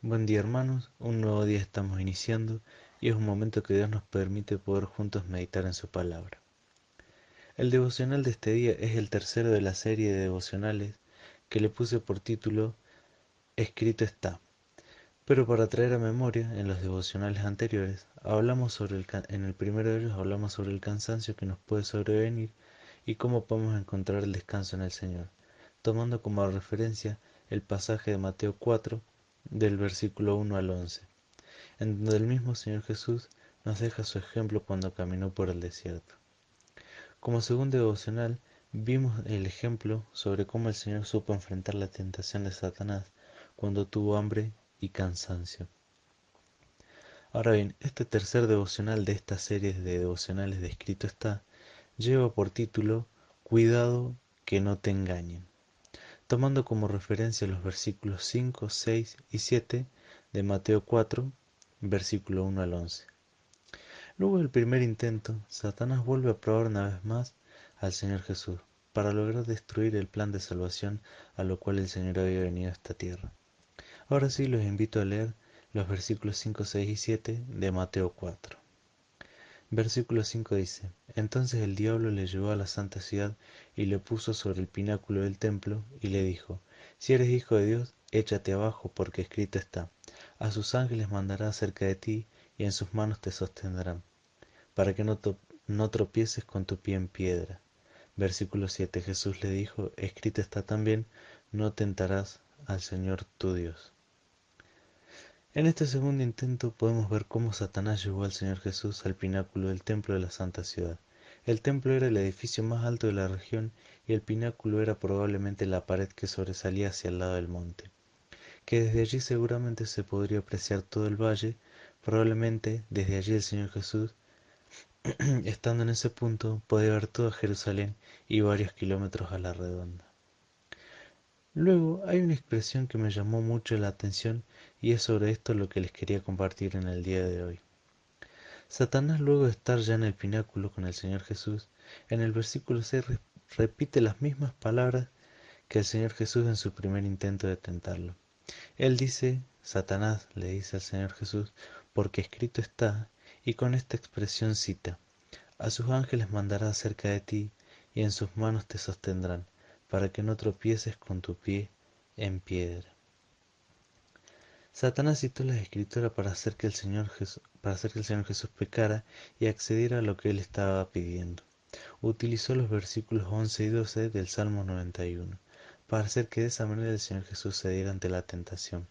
Buen día hermanos, un nuevo día estamos iniciando y es un momento que Dios nos permite poder juntos meditar en su palabra. El devocional de este día es el tercero de la serie de devocionales que le puse por título Escrito está. Pero para traer a memoria, en los devocionales anteriores, en el primero de ellos hablamos sobre el cansancio que nos puede sobrevenir y cómo podemos encontrar el descanso en el Señor, tomando como referencia el pasaje de Mateo 4, del versículo 1 al 11. En donde el mismo Señor Jesús nos deja su ejemplo cuando caminó por el desierto. Como segundo devocional, vimos el ejemplo sobre cómo el Señor supo enfrentar la tentación de Satanás cuando tuvo hambre y cansancio. Ahora bien, este tercer devocional de esta serie de devocionales de Escrito está, lleva por título Cuidado que no te engañen, tomando como referencia los versículos 5, 6 y 7 de Mateo 4, versículo 1 al 11. Luego del primer intento, Satanás vuelve a probar una vez más al Señor Jesús, para lograr destruir el plan de salvación a lo cual el Señor había venido a esta tierra. Ahora sí los invito a leer los versículos 5, 6 y 7 de Mateo 4. Versículo 5 dice, Entonces el diablo le llevó a la santa ciudad y le puso sobre el pináculo del templo y le dijo, Si eres hijo de Dios, échate abajo porque escrito está, a sus ángeles mandará cerca de ti y en sus manos te sostendrán para que no tropieces con tu pie en piedra. Versículo 7. Jesús le dijo, escrito está también, no tentarás al Señor tu Dios. En este segundo intento podemos ver cómo Satanás llevó al Señor Jesús al pináculo del templo de la santa ciudad. El templo era el edificio más alto de la región y el pináculo era probablemente la pared que sobresalía hacia el lado del monte, que desde allí seguramente se podría apreciar todo el valle. Probablemente desde allí el Señor Jesús estando en ese punto, podía ver toda Jerusalén y varios kilómetros a la redonda. Luego hay una expresión que me llamó mucho la atención y es sobre esto lo que les quería compartir en el día de hoy. Satanás, luego de estar ya en el pináculo con el Señor Jesús, en el versículo 6 repite las mismas palabras que el Señor Jesús en su primer intento de tentarlo. Él dice, Satanás le dice al Señor Jesús, porque escrito está, y con esta expresión cita, a sus ángeles mandará cerca de ti, y en sus manos te sostendrán, para que no tropieces con tu pie en piedra. Satanás citó las escrituras para hacer que el Señor Jesús pecara y accediera a lo que él estaba pidiendo. Utilizó los versículos 11 y 12 del Salmo 91, para hacer que de esa manera el Señor Jesús cediera ante la tentación.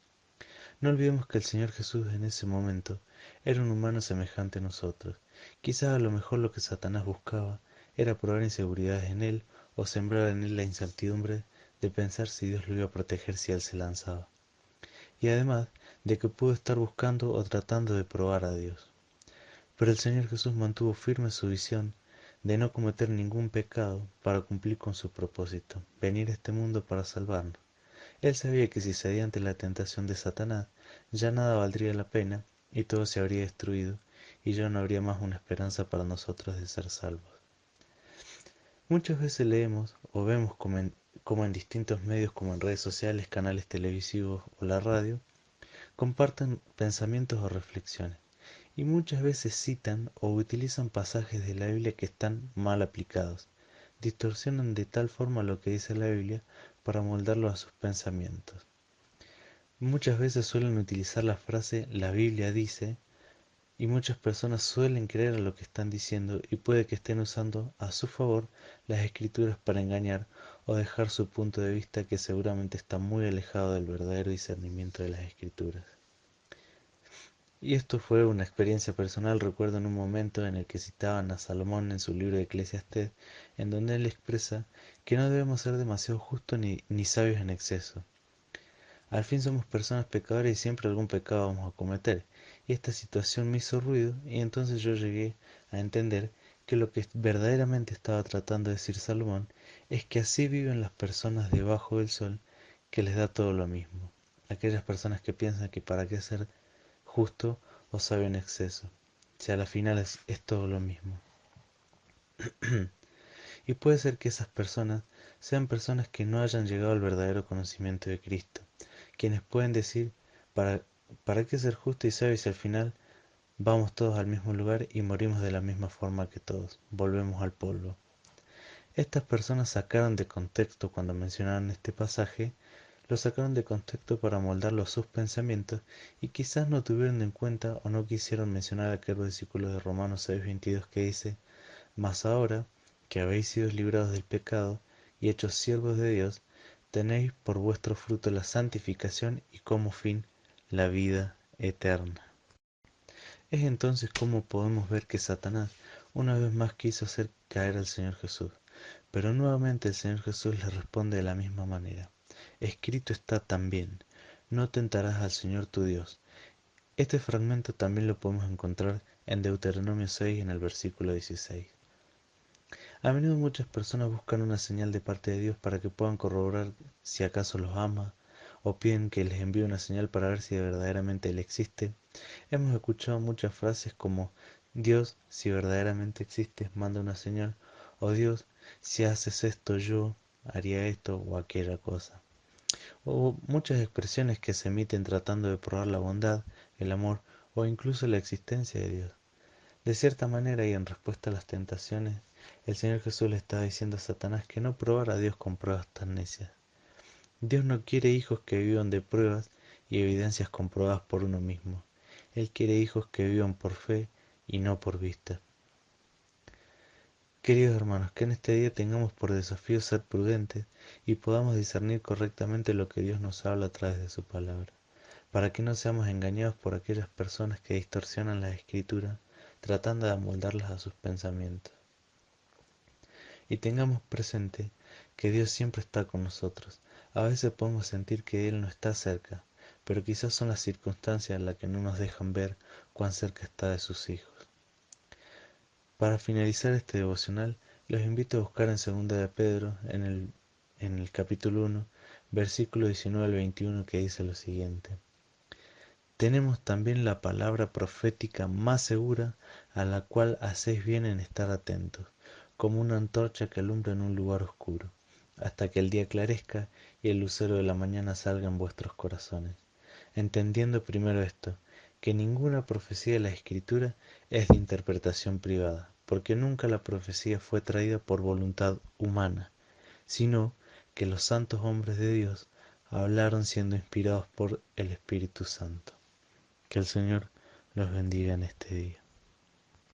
No olvidemos que el Señor Jesús en ese momento era un humano semejante a nosotros. Quizás a lo mejor lo que Satanás buscaba era probar inseguridades en él o sembrar en él la incertidumbre de pensar si Dios lo iba a proteger si él se lanzaba. Y además de que pudo estar buscando o tratando de probar a Dios. Pero el Señor Jesús mantuvo firme su visión de no cometer ningún pecado para cumplir con su propósito, venir a este mundo para salvarnos. Él sabía que si cedía ante la tentación de Satanás, ya nada valdría la pena y todo se habría destruido y ya no habría más una esperanza para nosotros de ser salvos. Muchas veces leemos o vemos como en distintos medios como en redes sociales, canales televisivos o la radio, comparten pensamientos o reflexiones y muchas veces citan o utilizan pasajes de la Biblia que están mal aplicados, distorsionan de tal forma lo que dice la Biblia para moldarlo a sus pensamientos. Muchas veces suelen utilizar la frase la Biblia dice y muchas personas suelen creer a lo que están diciendo y puede que estén usando a su favor las escrituras para engañar o dejar su punto de vista que seguramente está muy alejado del verdadero discernimiento de las escrituras. Y esto fue una experiencia personal, recuerdo en un momento en el que citaban a Salomón en su libro de Eclesiastés, en donde él expresa que no debemos ser demasiado justos ni sabios en exceso. Al fin somos personas pecadoras y siempre algún pecado vamos a cometer. Y esta situación me hizo ruido y entonces yo llegué a entender que lo que verdaderamente estaba tratando de decir Salomón es que así viven las personas debajo del sol que les da todo lo mismo. Aquellas personas que piensan que para qué ser justo o sabio en exceso. Si a la final es todo lo mismo. Y puede ser que esas personas sean personas que no hayan llegado al verdadero conocimiento de Cristo, quienes pueden decir para ¿Para qué ser justo y sabio si al final vamos todos al mismo lugar y morimos de la misma forma que todos? Volvemos al polvo. Estas personas sacaron de contexto cuando mencionaron este pasaje, lo sacaron de contexto para moldarlo a sus pensamientos y quizás no tuvieron en cuenta o no quisieron mencionar aquel versículo de Romanos 6:22 que dice: Mas ahora que habéis sido librados del pecado y hechos siervos de Dios, tenéis por vuestro fruto la santificación y como fin la vida eterna. Es entonces como podemos ver que Satanás una vez más quiso hacer caer al Señor Jesús, pero nuevamente el Señor Jesús le responde de la misma manera. Escrito está también: no tentarás al Señor tu Dios. Este fragmento también lo podemos encontrar en Deuteronomio 6 en el versículo 16. A menudo muchas personas buscan una señal de parte de Dios para que puedan corroborar si acaso los ama, o piden que les envíe una señal para ver si verdaderamente Él existe. Hemos escuchado muchas frases como: Dios, si verdaderamente existes, manda una señal, o Dios, si haces esto yo haría esto o aquella cosa. O muchas expresiones que se emiten tratando de probar la bondad, el amor o incluso la existencia de Dios. De cierta manera, y en respuesta a las tentaciones, el Señor Jesús le estaba diciendo a Satanás que no probara a Dios con pruebas tan necias. Dios no quiere hijos que vivan de pruebas y evidencias comprobadas por uno mismo. Él quiere hijos que vivan por fe y no por vista. Queridos hermanos, que en este día tengamos por desafío ser prudentes y podamos discernir correctamente lo que Dios nos habla a través de su palabra, para que no seamos engañados por aquellas personas que distorsionan las escrituras tratando de amoldarlas a sus pensamientos. Y tengamos presente que Dios siempre está con nosotros. A veces podemos sentir que Él no está cerca, pero quizás son las circunstancias las que no nos dejan ver cuán cerca está de sus hijos. Para finalizar este devocional, los invito a buscar en 2 de Pedro, en el capítulo 1, versículo 19 al 21, que dice lo siguiente: Tenemos también la palabra profética más segura, a la cual hacéis bien en estar atentos, como una antorcha que alumbra en un lugar oscuro, hasta que el día clarezca y el lucero de la mañana salga en vuestros corazones. Entendiendo primero esto, que ninguna profecía de la Escritura es de interpretación privada, porque nunca la profecía fue traída por voluntad humana, sino que los santos hombres de Dios hablaron siendo inspirados por el Espíritu Santo. Que el Señor los bendiga en este día.